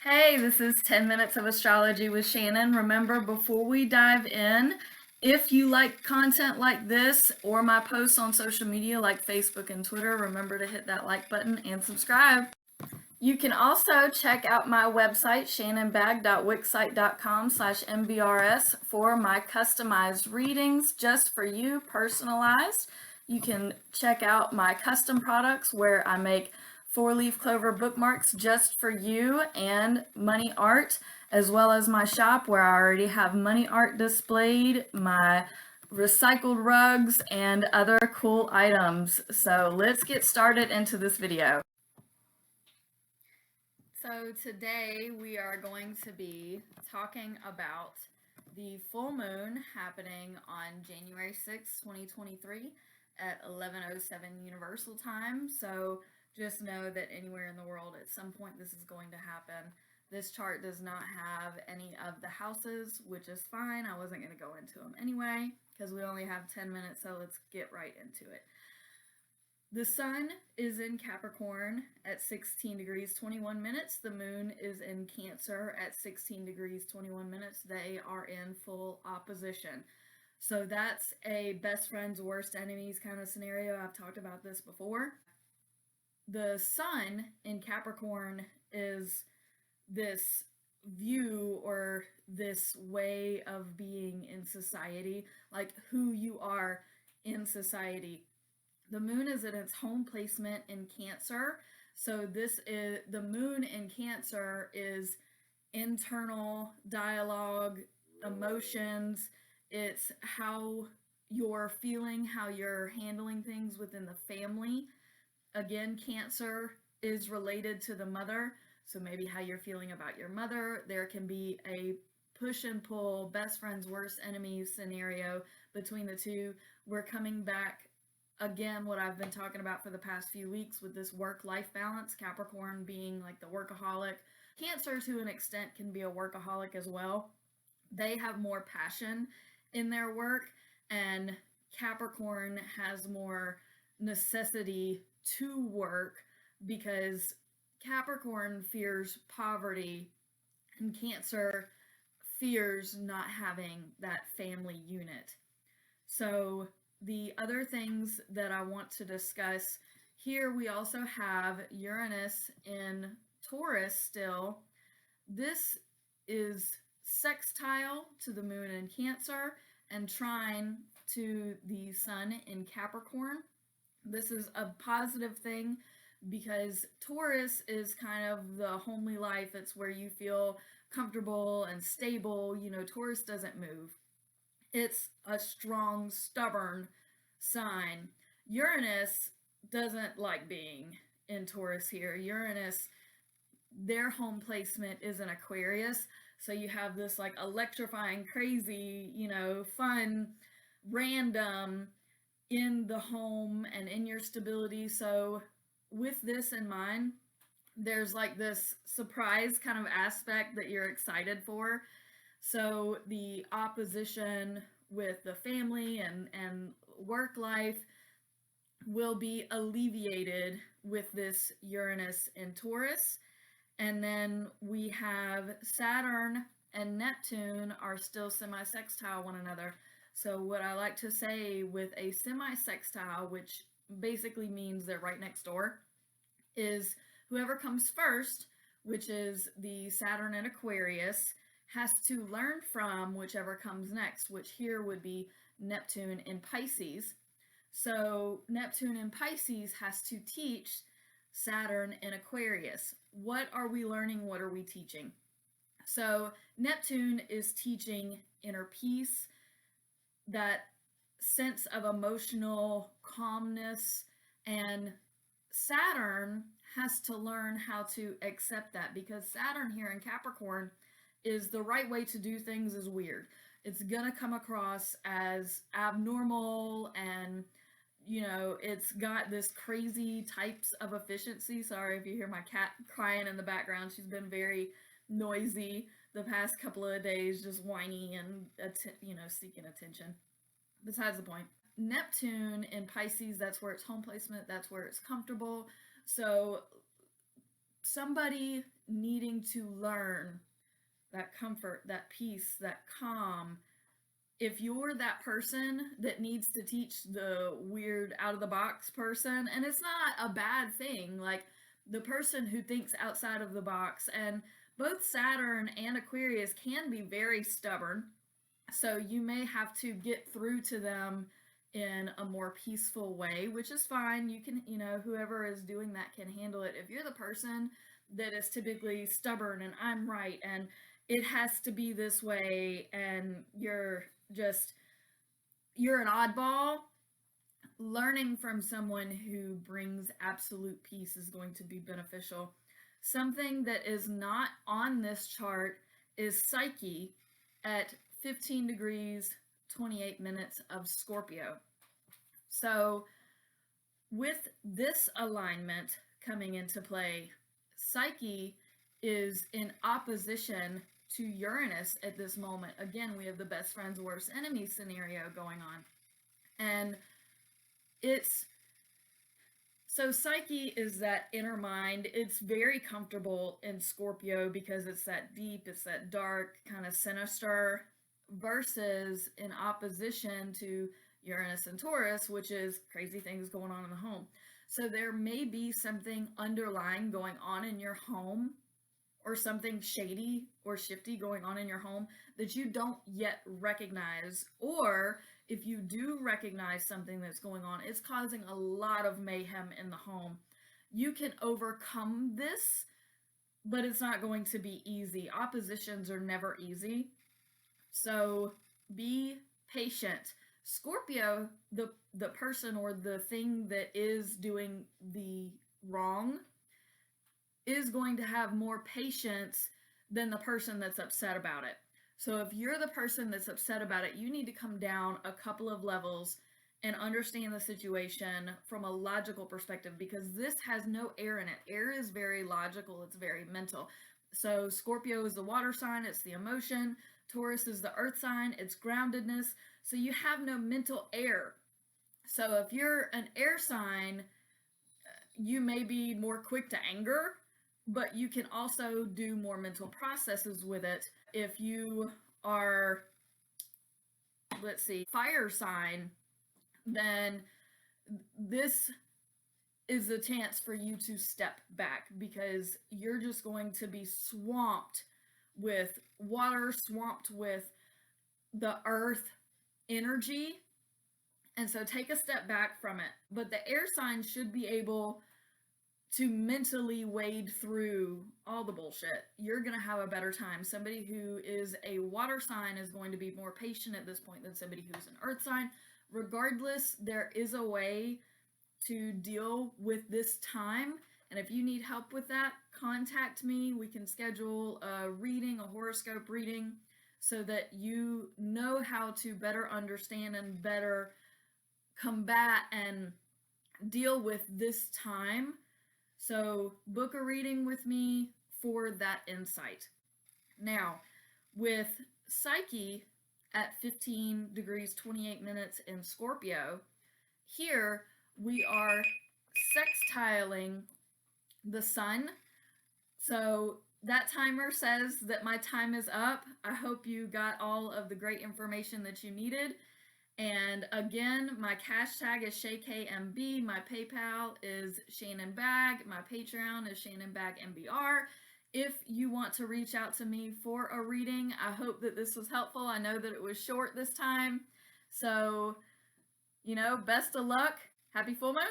Hey, this is 10 Minutes of Astrology with Shannon. Remember, before we dive in, if you like content like this or my posts on social media like Facebook and Twitter, remember to hit that like button and subscribe. You can also check out my website, shannonbag.wixsite.com/mbrs, for my customized readings just for you, personalized. You can check out my custom products where I make 4-leaf clover bookmarks just for you and money art, as well as my shop where I already have money art displayed, my recycled rugs, and other cool items. So let's get started into this video. So today we are going to be talking about the full moon happening on January 6, 2023 at 11:07 Universal Time. So just know that anywhere in the world at some point this is going to happen. This chart does not have any of the houses, which is fine. I wasn't going to go into them anyway because we only have 10 minutes, so let's get right into it. The sun is in Capricorn at 16 degrees 21 minutes. The moon is in Cancer at 16 degrees 21 minutes. They are in full opposition. So that's a best friends, worst enemies kind of scenario. I've talked about this before. The sun in Capricorn is this view or this way of being in society, like who you are in society. The moon is in its home placement in Cancer. So this is the moon in Cancer is internal dialogue, emotions. It's how you're feeling, how you're handling things within the family. Again, Cancer is related to the mother. So maybe how you're feeling about your mother. There can be a push and pull, best friends, worst enemies scenario between the two. We're coming back again, what I've been talking about for the past few weeks with this work-life balance, Capricorn being like the workaholic. Cancer to an extent can be a workaholic as well. They have more passion in their work, and Capricorn has more necessity to work because Capricorn fears poverty and Cancer fears not having that family unit. So the other things that I want to discuss here, we also have Uranus in Taurus still. This is sextile to the moon in Cancer and trine to the sun in Capricorn. This is a positive thing because Taurus is kind of the homely life. It's where you feel comfortable and stable. You know, Taurus doesn't move. It's a strong, stubborn sign. Uranus doesn't like being in Taurus here. Uranus, their home placement is in Aquarius. So you have this like electrifying, crazy, fun, random in the home and in your stability. So with this in mind, there's like this surprise kind of aspect that you're excited for. So the opposition with the family and work life will be alleviated with this Uranus in Taurus. And then we have Saturn and Neptune are still semi-sextile one another. So what I like to say with a semi-sextile, which basically means they're right next door, is whoever comes first, which is the Saturn in Aquarius, has to learn from whichever comes next, which here would be Neptune in Pisces. So Neptune in Pisces has to teach Saturn in Aquarius. What are we learning? What are we teaching? So Neptune is teaching inner peace, that sense of emotional calmness, and Saturn has to learn how to accept that because Saturn here in Capricorn is the right way to do things is weird. It's gonna come across as abnormal and it's got this crazy types of efficiency. Sorry if you hear my cat crying in the background. She's been very noisy the past couple of days, just whiny and seeking attention. Besides the point. Neptune in Pisces, that's where it's home placement, that's where it's comfortable. So somebody needing to learn, that comfort, that peace, that calm. If you're that person that needs to teach the weird out of the box person, and it's not a bad thing, like the person who thinks outside of the box, and both Saturn and Aquarius can be very stubborn, so you may have to get through to them in a more peaceful way, which is fine. You can, whoever is doing that can handle it. If you're the person that is typically stubborn and I'm right and it has to be this way, and you're an oddball, learning from someone who brings absolute peace is going to be beneficial. Something that is not on this chart is Psyche at 15 degrees 28 minutes of Scorpio. So with this alignment coming into play, Psyche is in opposition to Uranus at this moment. Again, we have the best friends, worst enemies scenario going on. And so Psyche is that inner mind. It's very comfortable in Scorpio because it's that deep, it's that dark, kind of sinister, versus in opposition to Uranus and Taurus, which is crazy things going on in the home. So there may be something underlying going on in your home, or something shady or shifty going on in your home that you don't yet recognize. Or if you do recognize something that's going on, it's causing a lot of mayhem in the home. You can overcome this, but it's not going to be easy. Oppositions are never easy. So be patient. Scorpio, the person or the thing that is doing the wrong, is going to have more patience than the person that's upset about it. So if you're the person that's upset about it, you need to come down a couple of levels and understand the situation from a logical perspective, because this has no air in it. Air is very logical, it's very mental. So Scorpio is the water sign, it's the emotion. Taurus is the earth sign, it's groundedness. So you have no mental air. So if you're an air sign, you may be more quick to anger, but you can also do more mental processes with it. If you are, fire sign, then this is the chance for you to step back, because you're just going to be swamped with water, swamped with the earth energy. And so take a step back from it. But the air sign should be able to mentally wade through all the bullshit. You're going to have a better time. Somebody who is a water sign is going to be more patient at this point than somebody who's an earth sign. Regardless, there is a way to deal with this time. And if you need help with that, contact me. We can schedule a reading, a horoscope reading, so that you know how to better understand and better combat and deal with this time. So book a reading with me for that insight. Now, with Psyche at 15 degrees 28 minutes in Scorpio, here we are sextiling the sun. So that timer says that my time is up. I hope you got all of the great information that you needed. And again, my cash tag is ShayKMB, my PayPal is shannonbag, my Patreon is shannonbagmbr. If you want to reach out to me for a reading, I hope that this was helpful. I know that it was short this time. So, best of luck. Happy full moon.